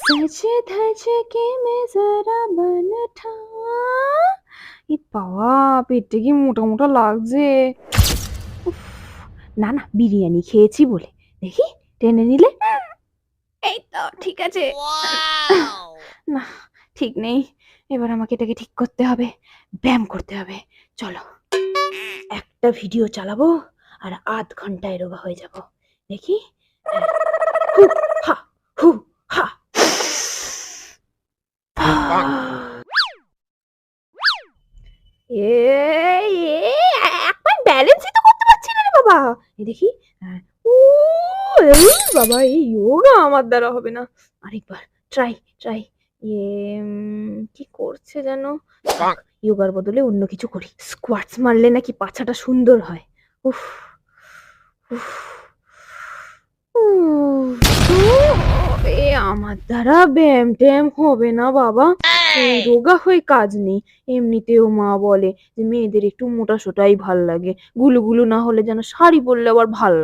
सच धज के मैं जरा बन ठा এ বাবা পেটটা কি মোটা মোটা লাগছে। উফ, না না বিরিয়ানি খেয়েছি বলে দেখি টেনে নিলে এই তো ঠিক আছে। না ঠিক নেই, এবার আমাকে এটাকে ঠিক করতে হবে, ব্যায়াম করতে হবে। চলো একটা ভিডিও চালাবো আর ০.৫ ঘন্টায় রোগা হয়ে যাব। দেখি হু হা হু হা এ একবার ব্যালেন্সই তো করতে পারছি না রে বাবা। এই দেখি উ বাবা এই যোগা আমার দ্বারা হবে না। আরেকবার ট্রাই ট্রাই কি করছে যেন। যোগার বদলে অন্য কিছু করি। স্কোয়াটস মারলে নাকি পাছাটা সুন্দর হয়। উফ উফ আমার দ্বারা ব্যায়াম ট্যায়াম হবে না বাবা। এই রোগা হয়ে কাজ নেই। এমনিতেও মা বলে যে মেয়েদের একটু মোটা সোটাই ভাল লাগে, গুলু গুলু না হলে যেন শাড়ি পরলে আবার ভাল লাগে।